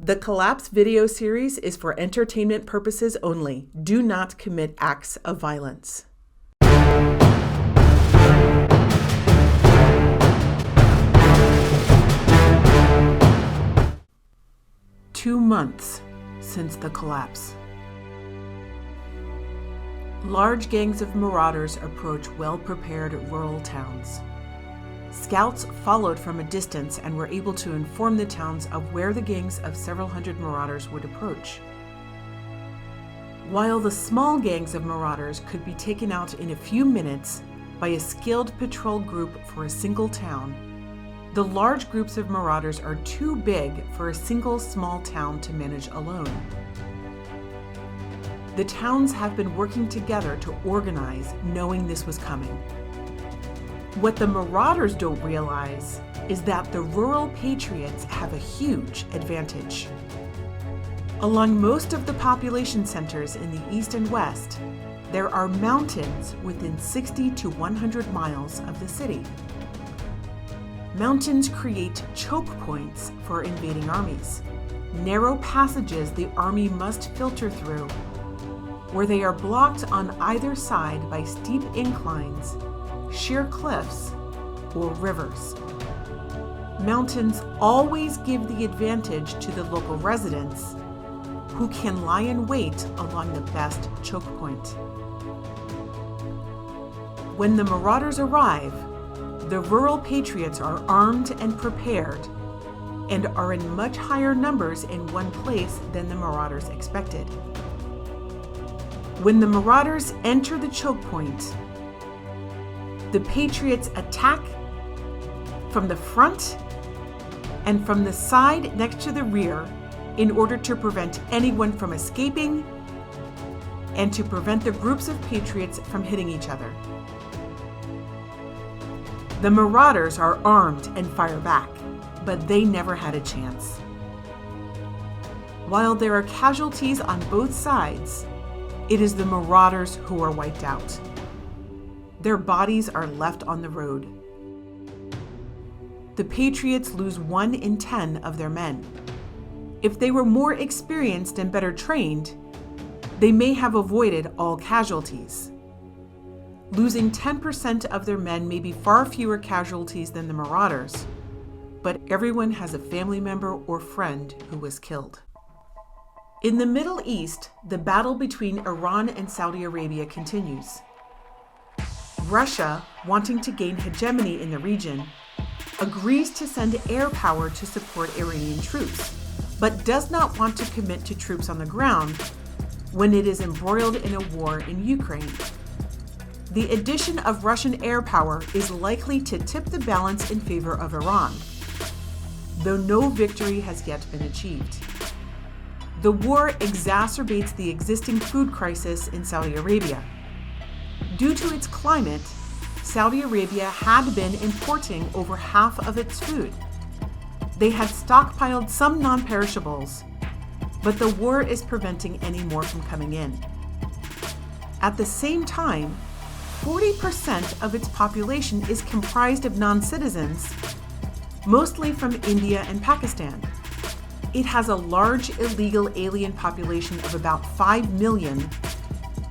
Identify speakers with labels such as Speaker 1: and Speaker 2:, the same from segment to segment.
Speaker 1: The Collapse video series is for entertainment purposes only. Do not commit acts of violence. Two months since the collapse. Large gangs of marauders approach well-prepared rural towns. Scouts followed from a distance and were able to inform the towns of where the gangs of several hundred marauders would approach. While the small gangs of marauders could be taken out in a few minutes by a skilled patrol group for a single town, the large groups of marauders are too big for a single small town to manage alone. The towns have been working together to organize, knowing this was coming. What the marauders don't realize is that the rural patriots have a huge advantage. Along most of the population centers in the east and west, there are mountains within 60 to 100 miles of the city. Mountains create choke points for invading armies, narrow passages the army must filter through, where they are blocked on either side by steep inclines, sheer cliffs, or rivers. Mountains always give the advantage to the local residents, who can lie in wait along the best choke point. When the marauders arrive, the rural patriots are armed and prepared and are in much higher numbers in one place than the marauders expected. When the marauders enter the choke point, the patriots attack from the front and from the side next to the rear in order to prevent anyone from escaping and to prevent the groups of patriots from hitting each other. The marauders are armed and fire back, but they never had a chance. While there are casualties on both sides, it is the marauders who are wiped out. Their bodies are left on the road. The patriots lose 1 in 10 of their men. If they were more experienced and better trained, they may have avoided all casualties. Losing 10% of their men may be far fewer casualties than the marauders, but everyone has a family member or friend who was killed. In the Middle East, the battle between Iran and Saudi Arabia continues. Russia, wanting to gain hegemony in the region, agrees to send air power to support Iranian troops, but does not want to commit to troops on the ground when it is embroiled in a war in Ukraine. The addition of Russian air power is likely to tip the balance in favor of Iran, though no victory has yet been achieved. The war exacerbates the existing food crisis in Saudi Arabia. Due to its climate, Saudi Arabia had been importing over half of its food. They had stockpiled some non-perishables, but the war is preventing any more from coming in. At the same time, 40% of its population is comprised of non-citizens, mostly from India and Pakistan. It has a large illegal alien population of about 5 million,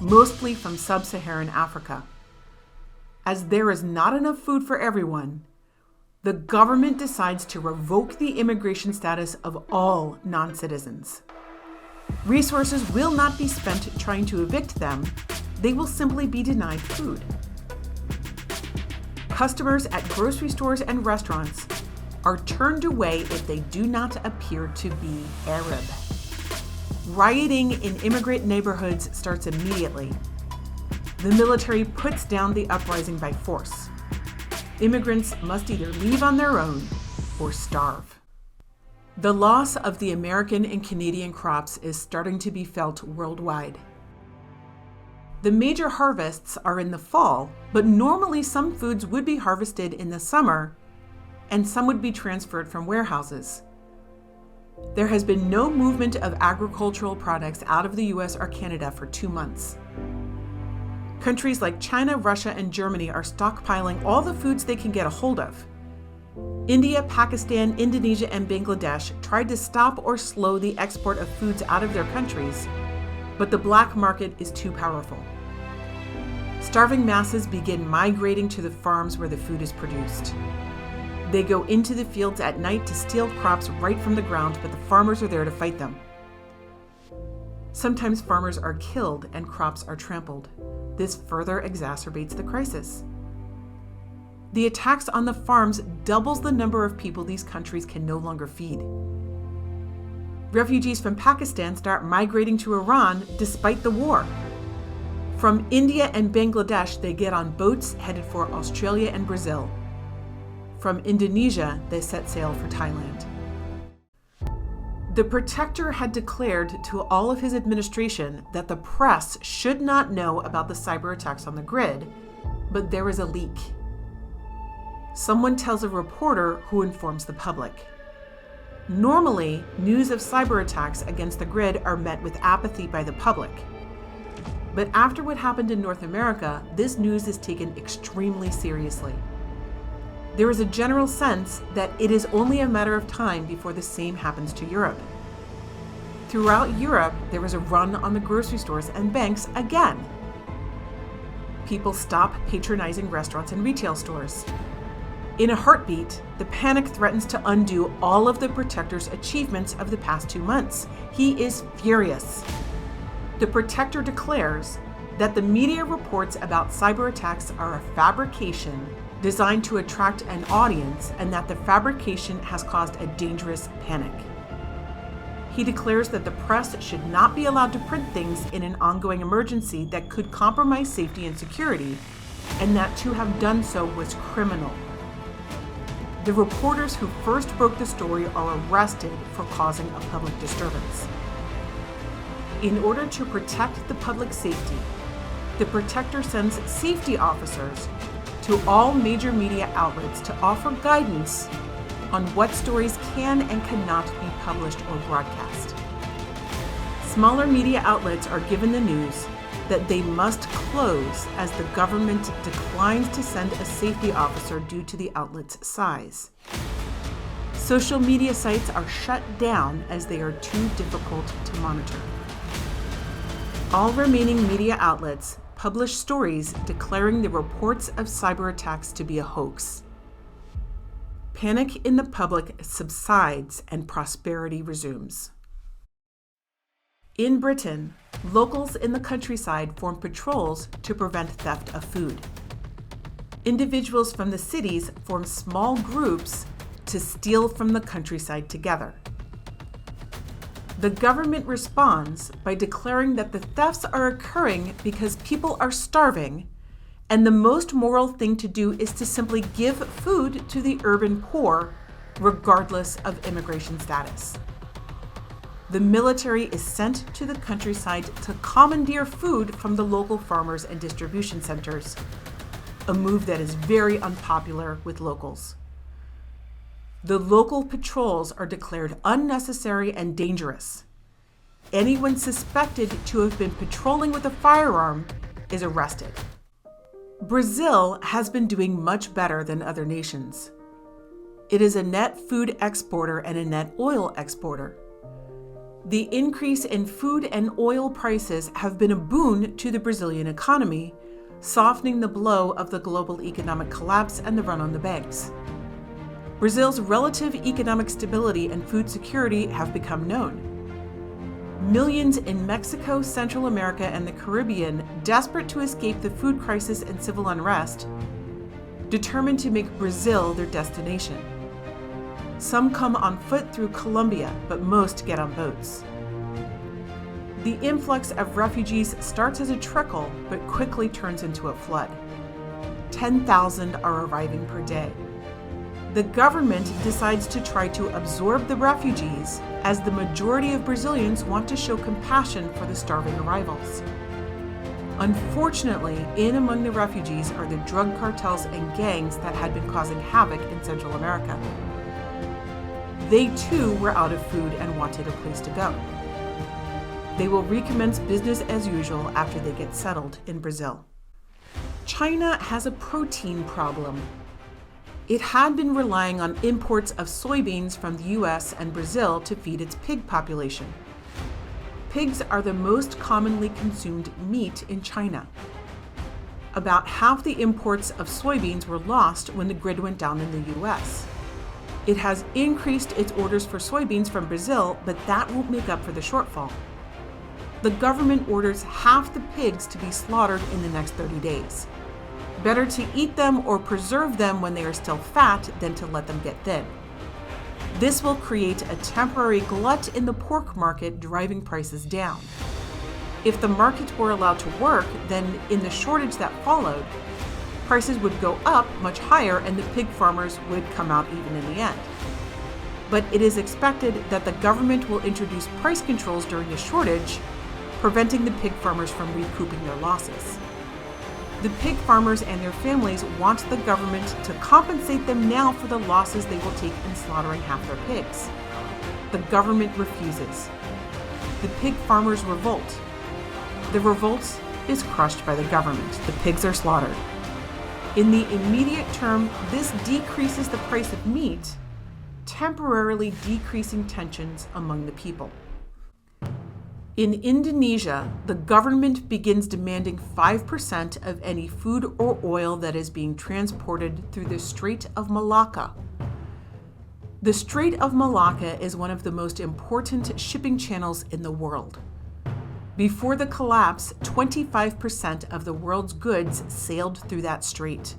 Speaker 1: mostly from sub-Saharan Africa. As there is not enough food for everyone, the government decides to revoke the immigration status of all non-citizens. Resources will not be spent trying to evict them. They will simply be denied food. Customers at grocery stores and restaurants are turned away if they do not appear to be Arab. Rioting in immigrant neighborhoods starts immediately. The military puts down the uprising by force. Immigrants must either leave on their own or starve. The loss of the American and Canadian crops is starting to be felt worldwide. The major harvests are in the fall, but normally some foods would be harvested in the summer, and some would be transferred from warehouses. There has been no movement of agricultural products out of the US or Canada for 2 months. Countries like China, Russia, and Germany are stockpiling all the foods they can get a hold of. India, Pakistan, Indonesia, and Bangladesh tried to stop or slow the export of foods out of their countries, but the black market is too powerful. Starving masses begin migrating to the farms where the food is produced. They go into the fields at night to steal crops right from the ground, but the farmers are there to fight them. Sometimes farmers are killed and crops are trampled. This further exacerbates the crisis. The attacks on the farms doubles the number of people these countries can no longer feed. Refugees from Pakistan start migrating to Iran despite the war. From India and Bangladesh, they get on boats headed for Australia and Brazil. From Indonesia, they set sail for Thailand. The protector had declared to all of his administration that the press should not know about the cyber attacks on the grid, but there is a leak. Someone tells a reporter who informs the public. Normally, news of cyber attacks against the grid are met with apathy by the public. But after what happened in North America, this news is taken extremely seriously. There is a general sense that it is only a matter of time before the same happens to Europe. Throughout Europe, there is a run on the grocery stores and banks again. People stop patronizing restaurants and retail stores. In a heartbeat, the panic threatens to undo all of the protector's achievements of the past 2 months. He is furious. The protector declares that the media reports about cyber attacks are a fabrication designed to attract an audience and that the fabrication has caused a dangerous panic. He declares that the press should not be allowed to print things in an ongoing emergency that could compromise safety and security, and that to have done so was criminal. The reporters who first broke the story are arrested for causing a public disturbance. In order to protect the public safety, the protector sends safety officers to all major media outlets to offer guidance on what stories can and cannot be published or broadcast. Smaller media outlets are given the news that they must close as the government declines to send a safety officer due to the outlet's size. Social media sites are shut down as they are too difficult to monitor. All remaining media outlets publish stories declaring the reports of cyber attacks to be a hoax. Panic in the public subsides and prosperity resumes. In Britain, locals in the countryside form patrols to prevent theft of food. Individuals from the cities form small groups to steal from the countryside together. The government responds by declaring that the thefts are occurring because people are starving, and the most moral thing to do is to simply give food to the urban poor, regardless of immigration status. The military is sent to the countryside to commandeer food from the local farmers and distribution centers, a move that is very unpopular with locals. The local patrols are declared unnecessary and dangerous. Anyone suspected to have been patrolling with a firearm is arrested. Brazil has been doing much better than other nations. It is a net food exporter and a net oil exporter. The increase in food and oil prices have been a boon to the Brazilian economy, softening the blow of the global economic collapse and the run on the banks. Brazil's relative economic stability and food security have become known. Millions in Mexico, Central America, and the Caribbean, desperate to escape the food crisis and civil unrest, determined to make Brazil their destination. Some come on foot through Colombia, but most get on boats. The influx of refugees starts as a trickle, but quickly turns into a flood. 10,000 are arriving per day. The government decides to try to absorb the refugees, as the majority of Brazilians want to show compassion for the starving arrivals. Unfortunately, in among the refugees are the drug cartels and gangs that had been causing havoc in Central America. They too were out of food and wanted a place to go. They will recommence business as usual after they get settled in Brazil. China has a protein problem. It had been relying on imports of soybeans from the US and Brazil to feed its pig population. Pigs are the most commonly consumed meat in China. About half the imports of soybeans were lost when the grid went down in the US. It has increased its orders for soybeans from Brazil, but that won't make up for the shortfall. The government orders half the pigs to be slaughtered in the next 30 days. Better to eat them or preserve them when they are still fat than to let them get thin. This will create a temporary glut in the pork market, driving prices down. If the markets were allowed to work, then in the shortage that followed, prices would go up much higher and the pig farmers would come out even in the end. But it is expected that the government will introduce price controls during a shortage, preventing the pig farmers from recouping their losses. The pig farmers and their families want the government to compensate them now for the losses they will take in slaughtering half their pigs. The government refuses. The pig farmers revolt. The revolt is crushed by the government. The pigs are slaughtered. In the immediate term, this decreases the price of meat, temporarily decreasing tensions among the people. In Indonesia, the government begins demanding 5% of any food or oil that is being transported through the Strait of Malacca. The Strait of Malacca is one of the most important shipping channels in the world. Before the collapse, 25% of the world's goods sailed through that strait.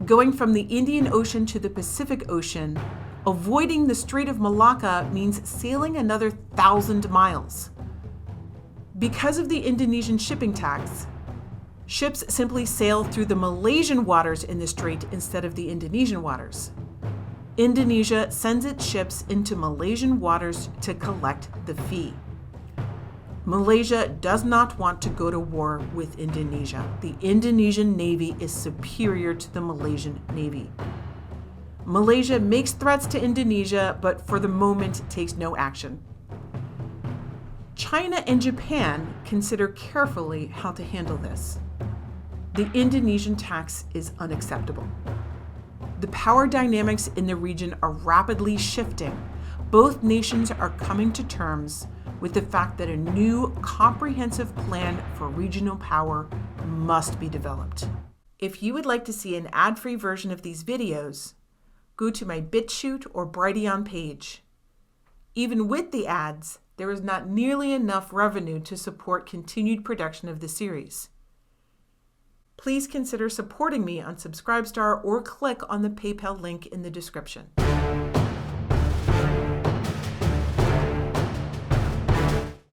Speaker 1: Going from the Indian Ocean to the Pacific Ocean, avoiding the Strait of Malacca means sailing another 1,000 miles. Because of the Indonesian shipping tax, ships simply sail through the Malaysian waters in the strait instead of the Indonesian waters. Indonesia sends its ships into Malaysian waters to collect the fee. Malaysia does not want to go to war with Indonesia. The Indonesian Navy is superior to the Malaysian Navy. Malaysia makes threats to Indonesia, but for the moment takes no action. China and Japan consider carefully how to handle this. The Indonesian tax is unacceptable. The power dynamics in the region are rapidly shifting. Both nations are coming to terms with the fact that a new comprehensive plan for regional power must be developed. If you would like to see an ad-free version of these videos, go to my BitChute or Brighteon page. Even with the ads, there is not nearly enough revenue to support continued production of the series. Please consider supporting me on Subscribestar or click on the PayPal link in the description.